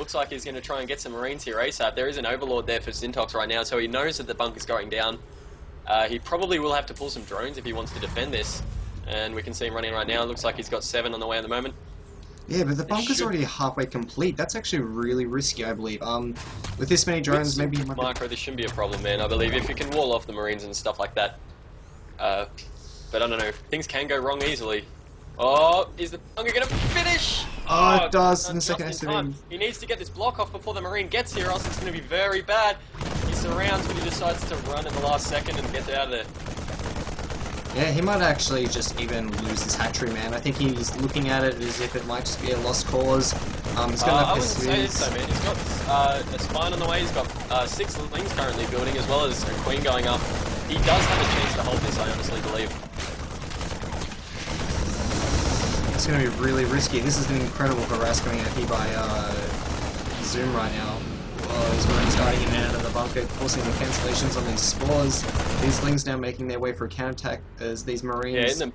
looks like he's going to try and get some Marines here ASAP. There is an Overlord there for Syntox right now, so he knows that the bunker's going down. He probably will have to pull some drones if he wants to defend this. And we can see him running right now. Looks like he's got 7 on the way at the moment. Yeah, but the bunker's already halfway complete. That's actually really risky, I believe. With this many drones, maybe he might Micro, this shouldn't be a problem, man. I believe if you can wall off the Marines and stuff like that. But I don't know. Things can go wrong easily. Oh, is the bunker going to finish? Oh, it does in the second SME. He needs to get this block off before the Marine gets here, or else it's going to be very bad. He surrounds, but he decides to run in the last second and get out of there. Yeah, he might actually just even lose his hatchery, man. I think he's looking at it as if it might just be a lost cause. He's got I wouldn't say so, man. He's got a spine on the way. He's got 6 lings currently building, as well as a queen going up. He does have a chance to hold this, I honestly believe. It's going to be really risky. This is an incredible harass coming out here by Zoom right now. Oh, he's running, starting in and out of the bunker, forcing the cancellations on these spores. These lings now making their way for a counterattack as these Marines... Yeah,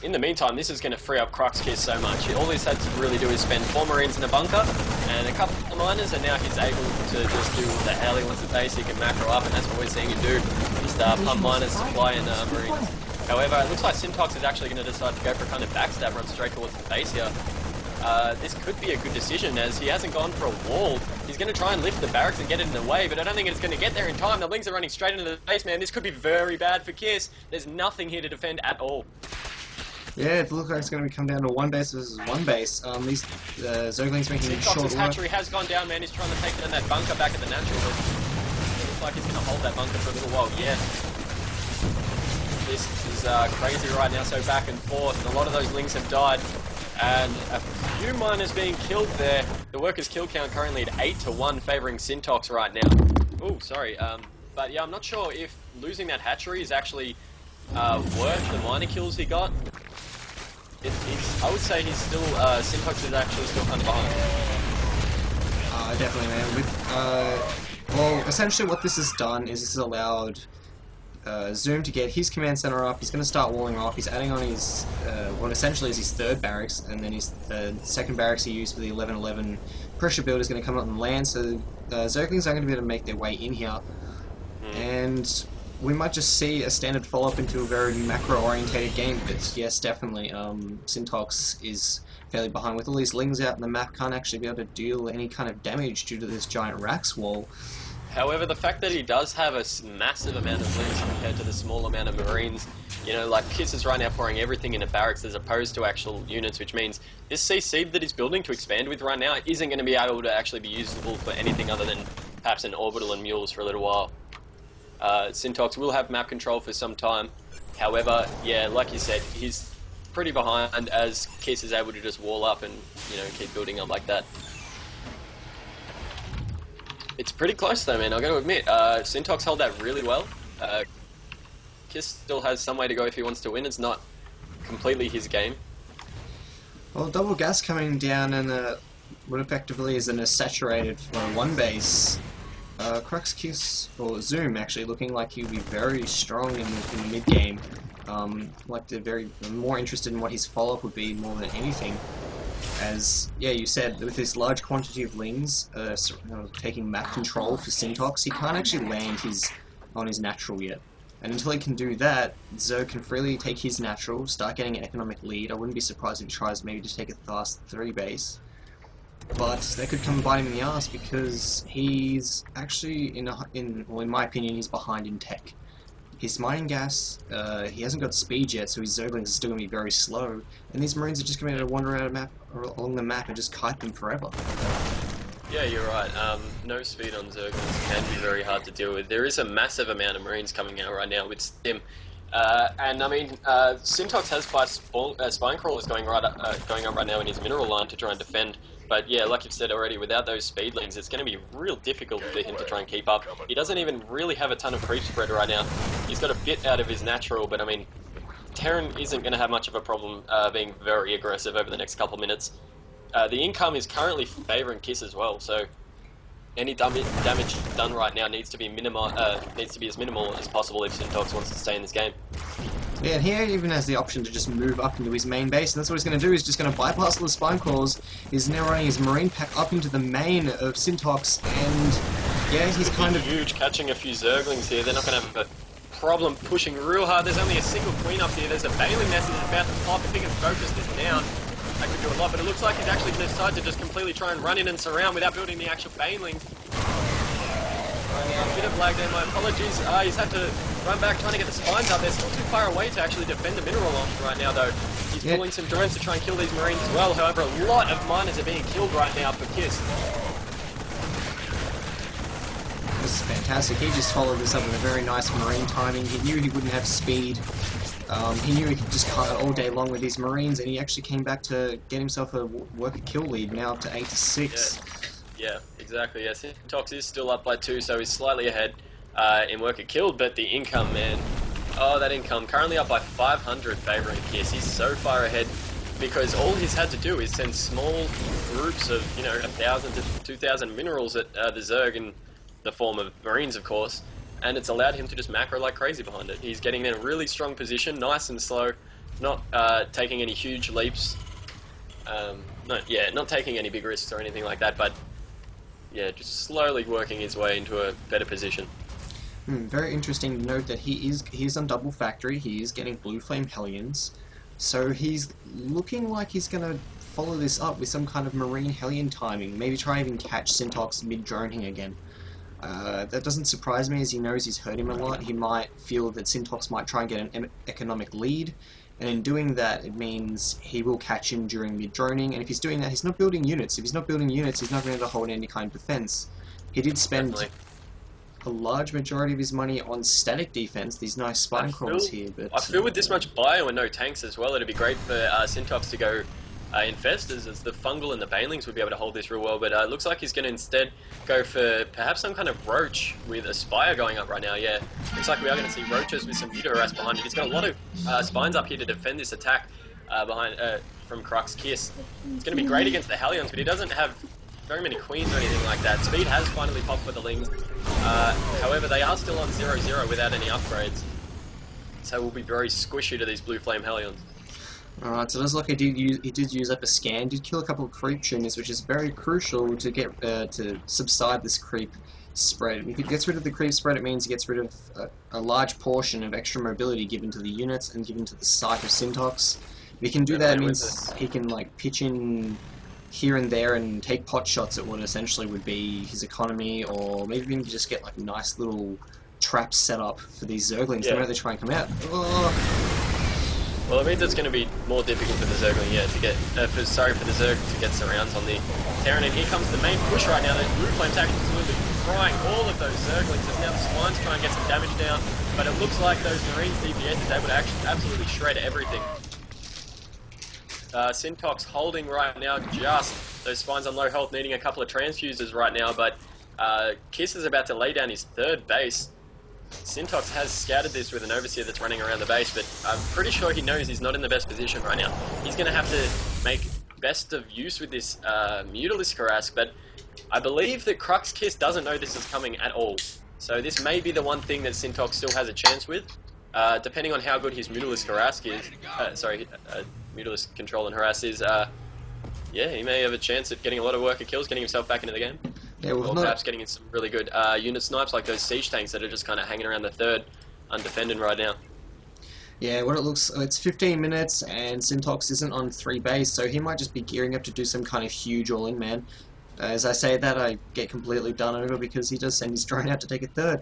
in the meantime, this is going to free up Kiss so much. All he's had to really do is spend 4 Marines in a bunker and a couple of miners, and now he's able to just do what the hell he wants to base. He can macro up, and that's what we're seeing him do. Just pump miners, supply, and Marines. However, it looks like Syntox is actually going to decide to go for a kind of backstab run straight towards the base here. This could be a good decision, as he hasn't gone for a wall. He's going to try and lift the barracks and get it in the way, but I don't think it's going to get there in time. The lings are running straight into the base, man. This could be very bad for Kiss. There's nothing here to defend at all. Yeah, it looks like it's going to come down to 1 base versus 1 base. These Zerglings making short work. Hatchery has gone down, man. He's trying to take down that bunker back at the natural, but it looks like he's going to hold that bunker for a little while. Yeah. This is crazy right now, so back and forth. A lot of those lings have died. And a few miners being killed there. The workers' kill count currently at 8-1, favouring Syntox right now. Oh, sorry. But yeah, I'm not sure if losing that hatchery is actually worth the miner kills he got. I would say he's still, Syntox is actually still kind of behind. Definitely, man. Well, essentially what this has done is this has allowed Zoom to get his command center up. He's going to start walling off. He's adding on his, what essentially is his 3rd barracks, and then his 2nd barracks he used for the 11-11 pressure build is going to come up and land, so Zerglings are going to be able to make their way in here. And we might just see a standard follow-up into a very macro-orientated game, but yes, definitely, Syntox is fairly behind. With all these lings out in the map, can't actually be able to deal any kind of damage due to this giant Rax wall. However, the fact that he does have a massive amount of lings compared to the small amount of Marines, you know, like Kiss is right now pouring everything into barracks as opposed to actual units, which means this CC that he's building to expand with right now isn't going to be able to actually be usable for anything other than perhaps an orbital and mules for a little while. Syntox will have map control for some time. However, yeah, like you said, he's pretty behind as Kiss is able to just wall up and, you know, keep building up like that. It's pretty close though, man, I've got to admit. Syntox held that really well. Kiss still has some way to go if he wants to win. It's not completely his game. Well, double gas coming down and what effectively is a saturated for 1 base. Kiss, or Zoom actually, looking like he'll be very strong in the mid-game. Like they're more interested in what his follow-up would be more than anything. As, yeah, you said, with this large quantity of lings taking map control for Syntox, he can't actually land on his natural yet. And until he can do that, Zo can freely take his natural, start getting an economic lead. I wouldn't be surprised if he tries maybe to take a Thast 3 base. But that could come and bite him in the ass because he's actually, well, in my opinion, he's behind in tech. His mining gas, he hasn't got speed yet, so his Zerglings are still going to be very slow, and these Marines are just going to wander along the map and just kite them forever. Yeah, you're right. No speed on Zerglings can be very hard to deal with. There is a massive amount of Marines coming out right now with Stim. And I mean, Syntox has 5 spine crawlers going on right now in his mineral line to try and defend. But yeah, like you've said already, without those speedlings, it's going to be real difficult for him to try and keep up. He doesn't even really have a ton of creep spread right now. He's got a bit out of his natural, but I mean, Terran isn't going to have much of a problem being very aggressive over the next couple of minutes. The income is currently favouring Kiss as well, so any damage done right now needs to be as minimal as possible if Syntox wants to stay in this game. Yeah, and he even has the option to just move up into his main base, and that's what he's going to do. He's just going to bypass all the spine crawls. He's now running his marine pack up into the main of Syntox, and yeah, he's kind of huge, catching a few Zerglings here. They're not going to have a problem pushing real hard. There's only a single queen up here. There's a Baneling nest that's about to pop. If he can focus this now, that could do a lot. But it looks like he's actually going to decide to just completely try and run in and surround without building the actual Banelings. A bit of lag there, my apologies. He's had to run back trying to get the spines up. They're still too far away to actually defend the mineral launch right now, though. He's pulling some drones to try and kill these marines as well. However, a lot of miners are being killed right now for Kiss. This is fantastic. He just followed this up with a very nice marine timing. He knew he wouldn't have speed. He knew he could just kite all day long with these marines, and he actually came back to get himself a worker kill lead, now up to 8-6. Yeah, exactly. Yes, Syntox is still up by 2, so he's slightly ahead in worker killed, but the income, man. Oh, that income. Currently up by 500 favouring Kiss. He's so far ahead because all he's had to do is send small groups of, 1,000 to 2,000 minerals at the Zerg in the form of marines, of course, and it's allowed him to just macro like crazy behind it. He's getting in a really strong position, nice and slow, not taking any huge leaps, not taking any big risks or anything like that, but yeah, just slowly working his way into a better position. Very interesting to note that he is on double factory. He is getting blue flame Hellions, so he's looking like he's going to follow this up with some kind of marine Hellion timing. Maybe try and even catch Syntox mid-droning again. That doesn't surprise me, as he knows he's hurt him a lot. He might feel that Syntox might try and get an economic lead, and in doing that, it means he will catch him during mid-droning, and if he's doing that, he's not building units. If he's not building units, he's not going to hold any kind of defense. He did spend a large majority of his money on static defense, these nice spine crawls here, but... I feel with this much bio and no tanks as well, it'd be great for Syntox to go infestors, as the fungal and the banelings would be able to hold this real well, but it looks like he's going to instead go for perhaps some kind of roach with a spire going up right now. Yeah, looks like we are going to see roaches with some muta harass behind it. He's got a lot of spines up here to defend this attack from Crux Kiss. It's going to be great against the Hellions, but he doesn't have very many queens or anything like that. Speed has finally popped for the Lings, however they are still on 0-0 without any upgrades, so we'll be very squishy to these blue flame Hellions. Alright, so it looks like he did use up a scan, did kill a couple of creep tuners, which is very crucial to get to subside this creep spread. If he gets rid of the creep spread, it means he gets rid of a large portion of extra mobility given to the units and given to the site of Syntox. If he can do that, it means he can pitch in here and there and take pot shots at what essentially would be his economy, or maybe even just get nice little traps set up for these Zerglings the moment they try and come out. Well, it means it's going to be more difficult for the Zergling, to get, for the Zerg to get surrounds on the Terran, and here comes the main push right now. Those blue flames absolutely frying all of those Zerglings, as now the spines try and get some damage down, but it looks like those Marines DPS is able to actually absolutely shred everything. Syntox holding right now, just those spines on low health, needing a couple of transfuses right now, but Kiss is about to lay down his third base. Syntox has scouted this with an overseer that's running around the base, but I'm pretty sure he knows he's not in the best position right now. He's going to have to make best of use with this Mutalisk harass, but I believe that Crux Kiss doesn't know this is coming at all. So this may be the one thing that Syntox still has a chance with, depending on how good his Mutalisk harass is. Mutalisk control and harass is. Yeah, he may have a chance at getting a lot of worker kills, getting himself back into the game. Yeah, or perhaps getting in some really good unit snipes like those siege tanks that are just kind of hanging around the third, undefended right now. Yeah, what it looks, it's 15 minutes and Syntox isn't on 3 base, so he might just be gearing up to do some kind of huge all-in man. As I say that, I get completely done over because he does send his drone out to take a third.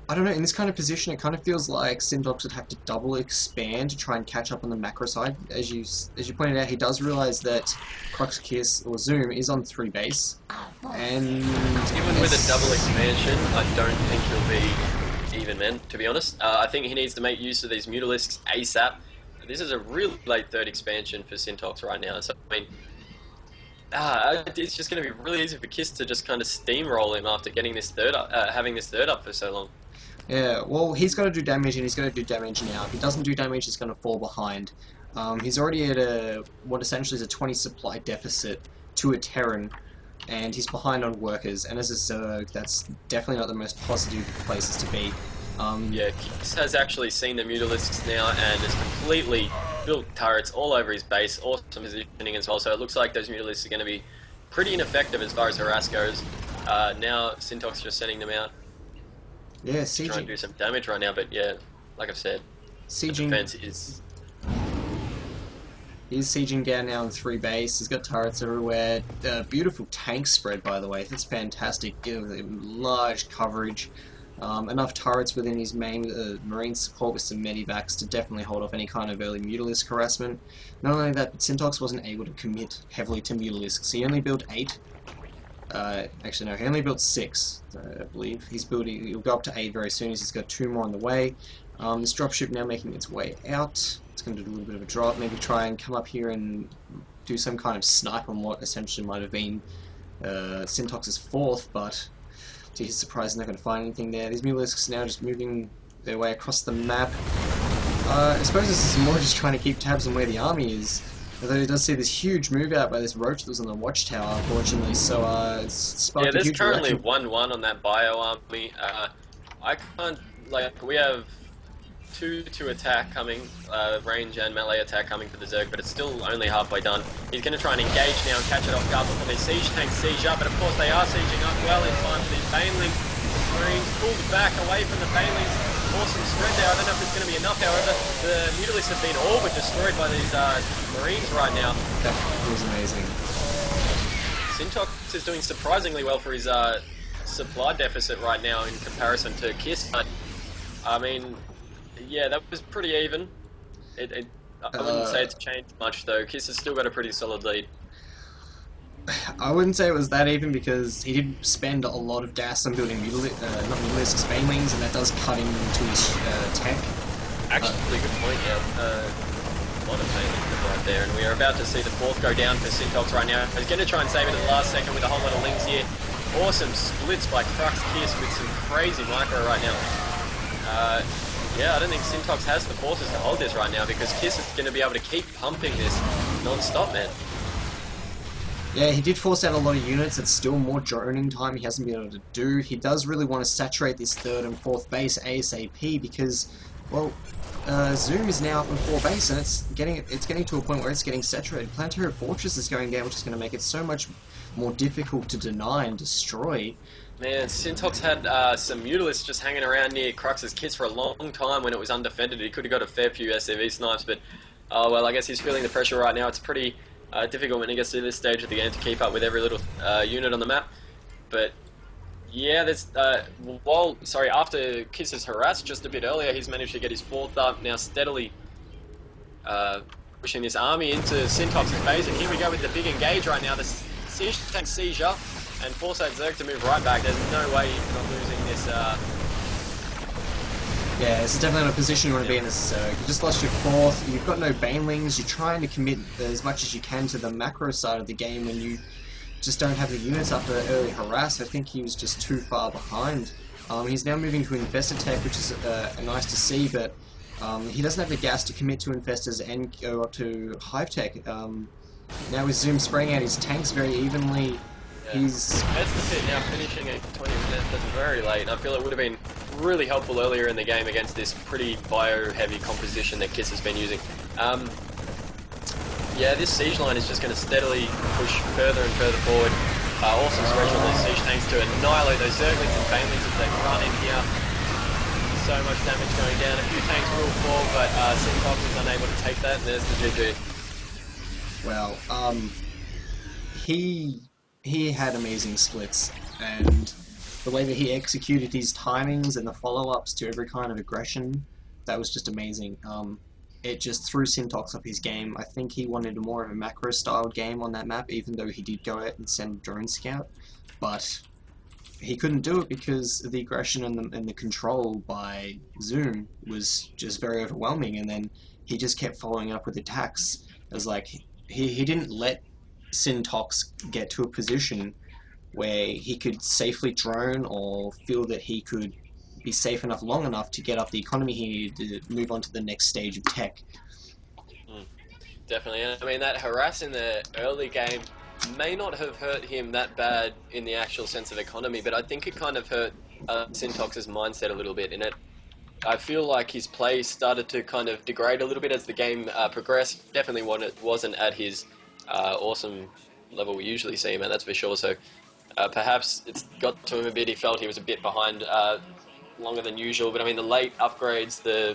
I don't know, in this kind of position it kind of feels like Syntox would have to double expand to try and catch up on the macro side. As you pointed out, he does realise that Crux Kiss, or Zoom, is on 3 base. And even with a double expansion, I don't think he'll be even men, to be honest. I think he needs to make use of these Mutalisks ASAP. This is a really late third expansion for Syntox right now, so I mean, it's just going to be really easy for Kiss to just kind of steamroll him after getting this third up, having this third up for so long. Yeah, well, he's got to do damage, and he's going to do damage now. If he doesn't do damage, he's going to fall behind. He's already at what essentially is a 20 supply deficit to a Terran, and he's behind on workers. And as a Zerg, that's definitely not the most positive places to be. Yeah, Kix has actually seen the Mutalisks now and has completely built turrets all over his base. Awesome positioning as well. So it looks like those Mutalisks are going to be pretty ineffective as far as harass goes. Now Syntox just sending them out Yeah, to try and do some damage right now. But yeah, like I've said, the sieging. defense is. He's sieging down now in 3 base. He's got turrets everywhere. Beautiful tank spread, by the way. That's fantastic. Give him large coverage. Enough turrets within his main marine support with some medivacs to definitely hold off any kind of early Mutalisk harassment. Not only that, but Syntox wasn't able to commit heavily to Mutalisks. He only built 8. Actually, no, he only built 6, I believe. He'll go up to 8 very soon as he's got 2 more on the way. This dropship now making its way out. It's going to do a little bit of a drop, maybe try and come up here and do some kind of snipe on what essentially might have been Syntox's 4th, but to his surprise, he's not going to find anything there. These Mutalisks now just moving their way across the map. I suppose this is more just trying to keep tabs on where the army is. Although he does see this huge move out by this roach that was on the watchtower, unfortunately, so it's sparked a There's huge currently reaction. 1-1 on that bio army. I can't, like, we have 2 to attack coming, range and melee attack coming for the Zerg, but it's still only halfway done. He's going to try and engage now and catch it off guard before their siege tanks siege up, but of course they are sieging up well in time for these Baneling Marines pulled back away from the Banelings. Awesome spread there. I don't know if it's going to be enough, however. The Mutalisks have been all but destroyed by these Marines right now. That was amazing. Syntox is doing surprisingly well for his supply deficit right now in comparison to Kiss, but I mean, yeah, that was pretty even. I wouldn't say it's changed much though. Kiss has still got a pretty solid lead. I wouldn't say it was that even because he did spend a lot of gas on building not Mutalisks, Banelings, and that does cut into his tech. Actually, good point, yeah. A lot of Banelings right there, and we are about to see the 4th go down for Syntox right now. He's going to try and save it at the last second with a whole lot of links here. Awesome splits by Crux Kiss with some crazy micro right now. Yeah, I don't think Syntox has the forces to hold this right now because Kiss is going to be able to keep pumping this non-stop, man. Yeah, he did force out a lot of units. It's still more droning time he hasn't been able to do. He does really want to saturate this 3rd and 4th base ASAP because, well, Zoom is now up in 4 base and it's getting to a point where it's getting saturated. Planetary Fortress is going down, which is going to make it so much more difficult to deny and destroy. Man, Syntox had some Mutalisks just hanging around near Crux's Kiss for a long time when it was undefended. He could have got a fair few SCV snipes, but oh well, I guess he's feeling the pressure right now. It's pretty difficult when he gets to this stage of the game to keep up with every little unit on the map. But yeah, there's after Kiss is harassed just a bit earlier, he's managed to get his 4th up, now steadily pushing this army into Syntox's base, and here we go with the big engage right now. The siege tank seizure and force that Zerg to move right back. There's no way he's not losing this. Yeah, this is definitely not a position you want to be in as a Zerg. You just lost your 4th, you've got no Banelings, you're trying to commit as much as you can to the macro side of the game when you just don't have the units after early harass. I think he was just too far behind. He's now moving to Infestor Tech, which is nice to see, but he doesn't have the gas to commit to Infestors and go up to Hive Tech. Now with Zoom spraying out his tanks very evenly, he's... That's the fit now, finishing at 20%, that's very late, and I feel it would have been really helpful earlier in the game against this pretty bio-heavy composition that Kiss has been using. Yeah, this siege line is just going to steadily push further and further forward. Awesome spread from those siege tanks to annihilate those Zerglings and Banelings as they run in here. So much damage going down. A few tanks will fall, but Syntox is unable to take that, and there's the GG. Well, he had amazing splits, and the way that he executed his timings and the follow-ups to every kind of aggression, that was just amazing. It just threw Syntox off his game. I think he wanted more of a macro-styled game on that map, even though he did go out and send Drone Scout, but he couldn't do it because the aggression and the control by Zoom was just very overwhelming, and then he just kept following up with attacks. It was like he didn't let Syntox get to a position where he could safely drone or feel that he could be safe enough long enough to get up the economy he needed to move on to the next stage of tech. Definitely. I mean, that harass in the early game may not have hurt him that bad in the actual sense of economy, but I think it kind of hurt Syntox's mindset a little bit in it. I feel like his play started to kind of degrade a little bit as the game progressed. Definitely wasn't at his awesome level we usually see him at, that's for sure. So perhaps it's got to him a bit. He felt he was a bit behind longer than usual. But I mean, the late upgrades, the